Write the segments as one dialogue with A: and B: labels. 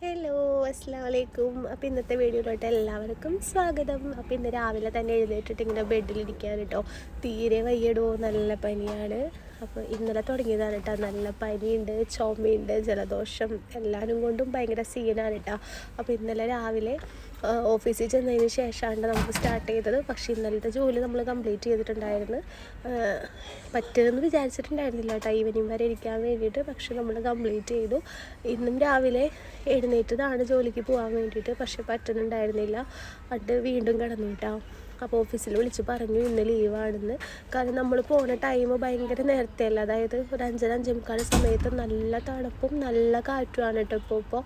A: Hello, അസ്സലാമു അലൈക്കും. അപ്പോൾ ഇന്നത്തെ വീഡിയോയിലോട്ട് എല്ലാവർക്കും സ്വാഗതം. അപ്പോൾ ഇന്ന് രാവിലെ തന്നെ എഴുന്നേറ്റിട്ട് ഇങ്ങനെ ബെഡിലിരിക്കാൻ കേട്ടോ. തീരെ വയ്യടോ, നല്ല പനിയാണ്. അപ്പോൾ ഇന്നലെ തുടങ്ങിയതാണ് കേട്ടോ. നല്ല പനിയുണ്ട്, ചുമയുണ്ട്, ജലദോഷം എല്ലാവരും കൊണ്ടും ഭയങ്കര സീനാണ് കേട്ടോ. അപ്പോൾ ഇന്നലെ രാവിലെ ഓഫീസിൽ ചെന്നതിന് ശേഷമാണ് നമുക്ക് സ്റ്റാർട്ട് ചെയ്തത്. പക്ഷേ ഇന്നലത്തെ ജോലി നമ്മൾ കംപ്ലീറ്റ് ചെയ്തിട്ടുണ്ടായിരുന്നു. പറ്റുമെന്ന് വിചാരിച്ചിട്ടുണ്ടായിരുന്നില്ല കേട്ടോ, ഈവനിങ് വരെ ഇരിക്കാൻ വേണ്ടിയിട്ട്. പക്ഷെ നമ്മൾ കംപ്ലീറ്റ് ചെയ്തു. ഇന്നും രാവിലെ എഴുന്നേറ്റതാണ് ജോലിക്ക് പോകാൻ വേണ്ടിയിട്ട്. പക്ഷെ പറ്റുന്നുണ്ടായിരുന്നില്ല. അത് വീണ്ടും കിടന്നു കേട്ടോ. അപ്പോൾ ഓഫീസിൽ വിളിച്ച് പറഞ്ഞു ഇന്ന് ലീവാണെന്ന്. കാരണം നമ്മൾ പോകുന്ന ടൈം ഭയങ്കര നേരത്തെ അല്ല, അതായത് ഒരു 5:30 സമയത്ത് നല്ല തണുപ്പും നല്ല കാറ്റുമാണ് കേട്ടോ. ഇപ്പോൾ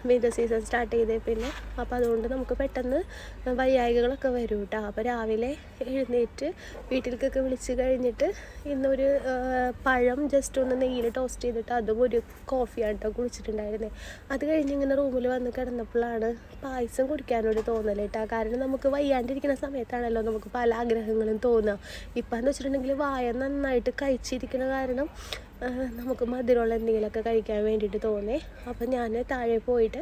A: വിൻ്റർ സീസൺ സ്റ്റാർട്ട് ചെയ്തേ പിന്നെ. അപ്പോൾ അതുകൊണ്ട് നമുക്ക് പെട്ടെന്ന് വയ്യായികളൊക്കെ വരും കേട്ടോ. അപ്പോൾ രാവിലെ എഴുന്നേറ്റ് വീട്ടിലേക്കൊക്കെ വിളിച്ച് കഴിഞ്ഞിട്ട് ഇന്നൊരു പഴം ജസ്റ്റ് ഒന്ന് നെയ്യിൽ ടോസ്റ്റ് ചെയ്തിട്ട് അതും ഒരു കോഫിയാണ് കേട്ടോ കുടിച്ചിട്ടുണ്ടായിരുന്നത്. അത് കഴിഞ്ഞ് ഇങ്ങനെ റൂമിൽ വന്ന് കിടന്നപ്പോഴാണ് പായസം കുടിക്കാനൊരു തോന്നൽ കേട്ടോ. കാരണം നമുക്ക് വയ്യാണ്ടിരിക്കുന്ന സമയത്താണല്ലോ നമുക്ക് പല ആഗ്രഹങ്ങളും തോന്നുക. ഇപ്പം എന്ന് വെച്ചിട്ടുണ്ടെങ്കിൽ വായ നന്നായിട്ട് കഴിച്ചിരിക്കുന്ന കാരണം നമുക്ക് മധുരമുള്ള എന്തെങ്കിലുമൊക്കെ കഴിക്കാൻ വേണ്ടിയിട്ട് തോന്നേ. അപ്പം ഞാൻ താഴെ പോയിട്ട്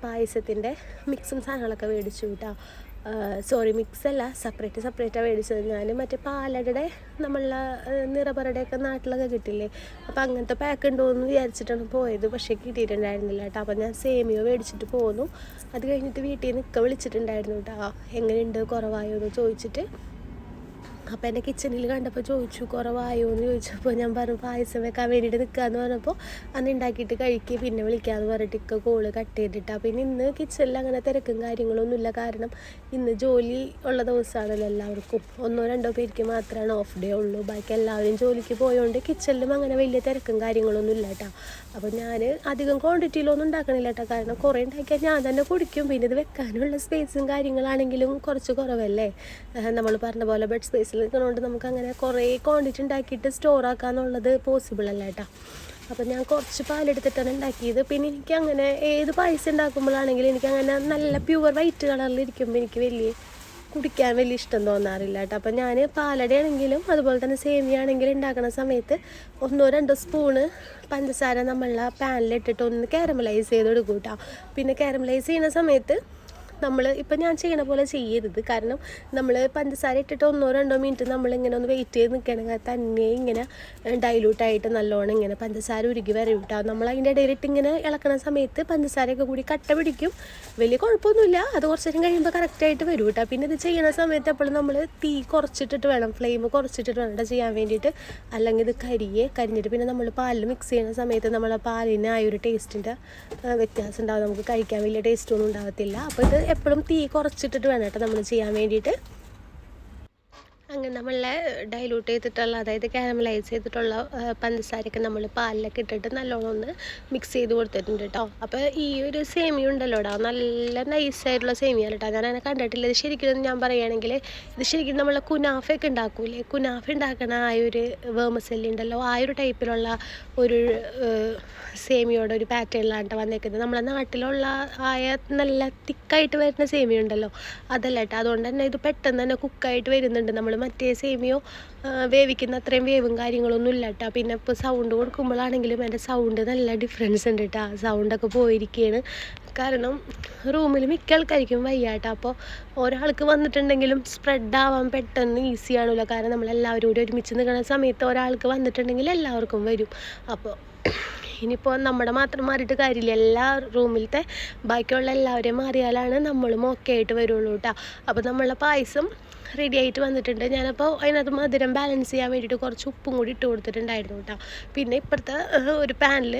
A: പായസത്തിൻ്റെ മിക്സും സാധനങ്ങളൊക്കെ മേടിച്ചു കേട്ടോ. മിക്സല്ല, സെപ്പറേറ്റാണ് മേടിച്ചത്. ഞാൻ മറ്റേ പാലടയുടെ നമ്മളെ നിറപറയുടെയൊക്കെ നാട്ടിലൊക്കെ കിട്ടില്ലേ, അപ്പോൾ അങ്ങനത്തെ പാക്ക് ഉണ്ടോ എന്ന് വിചാരിച്ചിട്ടാണ് പോയത്. പക്ഷേ കിട്ടിയിട്ടുണ്ടായിരുന്നില്ല കേട്ടോ. അപ്പോൾ ഞാൻ സേമിയോ മേടിച്ചിട്ട് പോന്നു. അത് കഴിഞ്ഞിട്ട് വീട്ടിൽ നിന്ന് വിളിച്ചിട്ടുണ്ടായിരുന്നു കേട്ടോ, എങ്ങനെയുണ്ട് കുറവായോ എന്ന് ചോദിച്ചിട്ട്. അപ്പോൾ എന്നെ കിച്ചണിൽ കണ്ടപ്പോൾ ചോദിച്ചു കുറവായോ എന്ന് ചോദിച്ചപ്പോൾ ഞാൻ പറഞ്ഞു പായസം വെക്കാൻ വേണ്ടിയിട്ട് നിൽക്കാമെന്ന് പറഞ്ഞപ്പോൾ അന്ന് ഉണ്ടാക്കിയിട്ട് കഴിക്കുക പിന്നെ വിളിക്കാമെന്ന് പറഞ്ഞിട്ട് കോള് കട്ട് ചെയ്തിട്ടാണ്. പിന്നെ ഇന്ന് കിച്ചണിൽ അങ്ങനെ തിരക്കും കാര്യങ്ങളൊന്നുമില്ല. കാരണം ഇന്ന് ജോലി ഉള്ള ദിവസമാണല്ലോ എല്ലാവർക്കും. 1-2 പേർക്ക് മാത്രമാണ് ഓഫ് ഡേ ഉള്ളൂ. ബാക്കി എല്ലാവരും ജോലിക്ക് പോയതുകൊണ്ട് കിച്ചണിലും അങ്ങനെ വലിയ തിരക്കും കാര്യങ്ങളൊന്നും ഇല്ല കേട്ടോ. അപ്പോൾ ഞാൻ അധികം ക്വാണ്ടിറ്റിയിലൊന്നും ഉണ്ടാക്കണില്ല കേട്ടോ. കാരണം കുറേ ഉണ്ടാക്കിയാൽ ഞാൻ തന്നെ കുടിക്കും. പിന്നെ ഇത് വെക്കാനുള്ള സ്പേസും കാര്യങ്ങളാണെങ്കിലും കുറച്ച് കുറവല്ലേ. നമ്മൾ പറഞ്ഞ പോലെ ബെഡ് സ്പേസിൽ നിൽക്കുന്നതുകൊണ്ട് നമുക്ക് അങ്ങനെ കുറേ ക്വാണ്ടിറ്റി ഉണ്ടാക്കിയിട്ട് സ്റ്റോർ ആക്കാന്നുള്ളത് പോസിബിൾ അല്ല കേട്ടോ. അപ്പോൾ ഞാൻ കുറച്ച് പാലെടുത്തിട്ടാണ് ഉണ്ടാക്കിയത്. പിന്നെ എനിക്ക് അങ്ങനെ ഏത് പായസം ഉണ്ടാക്കുമ്പോഴാണെങ്കിലും എനിക്കങ്ങനെ നല്ല പ്യുവർ വൈറ്റ് കളറിലിരിക്കുമ്പോൾ എനിക്ക് കുടിക്കാൻ വലിയ ഇഷ്ടം തോന്നാറില്ല കേട്ടോ. അപ്പോൾ ഞാൻ പാലടയാണെങ്കിലും അതുപോലെ തന്നെ സേമിയാണെങ്കിലും ഉണ്ടാക്കുന്ന സമയത്ത് 1-2 സ്പൂണ് പഞ്ചസാര നമ്മളുടെ പാനിലിട്ടിട്ട് ഒന്ന് കാരമലൈസ് ചെയ്ത് കൊടുക്കും കേട്ടോ. പിന്നെ കാരമലൈസ് ചെയ്യുന്ന സമയത്ത് ഇപ്പം ഞാൻ ചെയ്യണ പോലെ ചെയ്യരുത്. കാരണം നമ്മൾ പഞ്ചസാര ഇട്ടിട്ട് 1-2 മിനിറ്റ് നമ്മളിങ്ങനെ ഒന്ന് വെയിറ്റ് ചെയ്ത് നിൽക്കണമെങ്കിൽ തന്നെ ഇങ്ങനെ ഡൈലൂട്ടായിട്ട് നല്ലോണം ഇങ്ങനെ പഞ്ചസാര ഉരുകി വരും കേട്ടോ. നമ്മൾ അതിൻ്റെ ഇടയിലിട്ട് ഇങ്ങനെ ഇളക്കണ സമയത്ത് പഞ്ചസാരയൊക്കെ കൂടി കട്ട പിടിക്കും. വലിയ കുഴപ്പമൊന്നുമില്ല. അത് കുറച്ച് നേരം കഴിയുമ്പോൾ കറക്റ്റായിട്ട് വരും കേട്ടോ. പിന്നെ ഇത് ചെയ്യണ സമയത്ത് എപ്പോഴും നമ്മൾ തീ കുറച്ചിട്ടിട്ട് വേണം, ഫ്ലെയിം കുറച്ചിട്ടിട്ട് വേണം ചെയ്യാൻ വേണ്ടിയിട്ട്. അല്ലെങ്കിൽ ഇത് കരിഞ്ഞിട്ട് പിന്നെ നമ്മൾ പാലിൽ മിക്സ് ചെയ്യുന്ന സമയത്ത് നമ്മളെ പാലിന് ആ ഒരു ടേസ്റ്റിൻ്റെ വ്യത്യാസം ഉണ്ടാവും. നമുക്ക് കഴിക്കാൻ വലിയ ടേസ്റ്റൊന്നും ഉണ്ടാകത്തില്ല. അപ്പോൾ ഇത് എപ്പോഴും തീ കുറച്ചിട്ടിട്ട് വേണം കേട്ടോ നമ്മൾ ചെയ്യാൻ വേണ്ടിയിട്ട്. അങ്ങനെ നമ്മളെ ഡൈലൂട്ട് ചെയ്തിട്ടുള്ള, അതായത് കാരമലൈസ് ചെയ്തിട്ടുള്ള പഞ്ചസാരയൊക്കെ നമ്മൾ പാലിലൊക്കെ ഇട്ടിട്ട് നല്ലോണം ഒന്ന് മിക്സ് ചെയ്ത് കൊടുത്തിട്ടുണ്ട് കേട്ടോ. അപ്പോൾ ഈ ഒരു സേമിയ ഉണ്ടല്ലോടാ, നല്ല നൈസായിട്ടുള്ള സേമിയാണ് കേട്ടോ. ഞാൻ അങ്ങനെ കണ്ടിട്ടില്ല. ഇത് ശരിക്കും ഞാൻ പറയുകയാണെങ്കിൽ ഇത് ശരിക്കും നമ്മളെ കുനാഫയൊക്കെ ഉണ്ടാക്കൂലേ, കുനാഫ ഉണ്ടാക്കണ ആ ഒരു വേമസെല്ലി ഉണ്ടല്ലോ, ആ ഒരു ടൈപ്പിലുള്ള ഒരു സേമിയോടെ ഒരു പാറ്റേണിലാണ് കേട്ടോ വന്നേക്കുന്നത്. നമ്മളെ നാട്ടിലുള്ള നല്ല തിക്കായിട്ട് വരുന്ന സേമിയ ഉണ്ടല്ലോ അതല്ല കേട്ടോ. അതുകൊണ്ട് തന്നെ ഇത് പെട്ടെന്ന് തന്നെ കുക്കായിട്ട് വരുന്നുണ്ട്. നമ്മൾ മറ്റേ സേമിയോ വേവിക്കുന്ന അത്രയും വേവും കാര്യങ്ങളൊന്നും ഇല്ല കേട്ടോ. പിന്നെ ഇപ്പോൾ സൗണ്ട് കൊടുക്കുമ്പോഴാണെങ്കിലും എൻ്റെ സൗണ്ട് നല്ല ഡിഫറൻസ് ഉണ്ട് കേട്ടോ. സൗണ്ടൊക്കെ പോയിരിക്കുകയാണ്. കാരണം റൂമിൽ മിക്ക ആൾക്കാർക്കും വയ്യ കേട്ടോ. അപ്പോൾ ഒരാൾക്ക് വന്നിട്ടുണ്ടെങ്കിലും സ്പ്രെഡ് ആവാൻ പെട്ടെന്ന് ഈസി ആണല്ലോ. കാരണം നമ്മളെല്ലാവരും കൂടി ഒരുമിച്ച് നിൽക്കുന്ന സമയത്ത് ഒരാൾക്ക് വന്നിട്ടുണ്ടെങ്കിൽ എല്ലാവർക്കും വരും. അപ്പോൾ ഇനിയിപ്പോൾ നമ്മുടെ മാത്രം മാറിയിട്ട് കാര്യമില്ല, എല്ലാ റൂമിലത്തെ ബാക്കിയുള്ള എല്ലാവരെയും മാറിയാലാണ് നമ്മളും ഓക്കെ ആയിട്ട് വരുള്ളൂ കേട്ടോ. അപ്പോൾ നമ്മളെ പായസം റെഡി ആയിട്ട് വന്നിട്ടുണ്ട്. ഞാനപ്പോൾ അതിനകത്ത് മധുരം ബാലൻസ് ചെയ്യാൻ വേണ്ടിയിട്ട് കുറച്ച് ഉപ്പും കൂടി ഇട്ട് കൊടുത്തിട്ടുണ്ടായിരുന്നു കേട്ടോ. പിന്നെ ഇപ്പുറത്തെ ഒരു പാനിൽ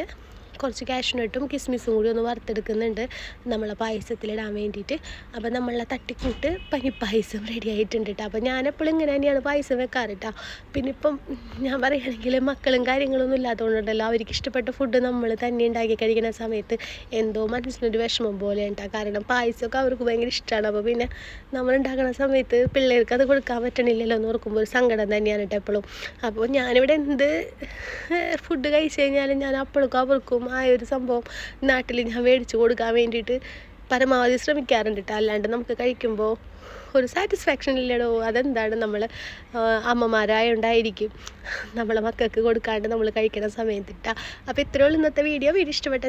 A: കുറച്ച് കാഷ്നട്ടും കിസ്മിസും കൂടി ഒന്ന് വറുത്തെടുക്കുന്നുണ്ട് നമ്മളെ പായസത്തിലിടാൻ വേണ്ടിയിട്ട്. അപ്പോൾ നമ്മളെ തട്ടിക്കൂട്ട് പനിപ്പായസം റെഡി ആയിട്ടുണ്ട് കേട്ടോ. അപ്പോൾ ഞാനെപ്പോഴും ഇങ്ങനെ തന്നെയാണ് പായസം വെക്കാറ് കേട്ടോ. പിന്നെ ഇപ്പം ഞാൻ പറയുകയാണെങ്കിൽ മക്കളും കാര്യങ്ങളൊന്നും ഇല്ലാത്തതുകൊണ്ടല്ലോ, അവർക്ക് ഇഷ്ടപ്പെട്ട ഫുഡ് നമ്മൾ തന്നെ ഉണ്ടാക്കി കഴിക്കുന്ന സമയത്ത് എന്തോ മനസ്സിനൊരു വിഷമം പോലെ കേട്ടോ. കാരണം പായസമൊക്കെ അവർക്ക് ഭയങ്കര ഇഷ്ടമാണ്. അപ്പോൾ പിന്നെ നമ്മൾ ഉണ്ടാക്കുന്ന സമയത്ത് പിള്ളേർക്ക് അത് കൊടുക്കാൻ പറ്റണില്ലല്ലോ എന്ന് ഓർക്കുമ്പോൾ ഒരു സങ്കടം തന്നെയാണ് കേട്ടോ എപ്പോഴും. അപ്പോൾ ഞാനിവിടെ എന്ത് ഫുഡ് കഴിച്ച് കഴിഞ്ഞാലും ഞാൻ അപ്പോഴേക്കും അവർക്കും ആ ഒരു സംഭവം നാട്ടിൽ ഞാൻ മേടിച്ച് കൊടുക്കാൻ വേണ്ടിയിട്ട് പരമാവധി ശ്രമിക്കാറുണ്ട് കേട്ടോ. അല്ലാണ്ട് നമുക്ക് കഴിക്കുമ്പോൾ ഒരു സാറ്റിസ്ഫാക്ഷൻ ഇല്ലടോ. അതെന്താണ്, നമ്മൾ അമ്മമാരായോണ്ടായിരിക്കും നമ്മളെ മക്കൾക്ക് കൊടുക്കാണ്ട് നമ്മൾ കഴിക്കുന്ന സമയത്തിട്ടാ. അപ്പോൾ ഇത്രയേ ഉള്ളൂ ഇന്നത്തെ വീഡിയോ ഇഷ്ടപ്പെട്ട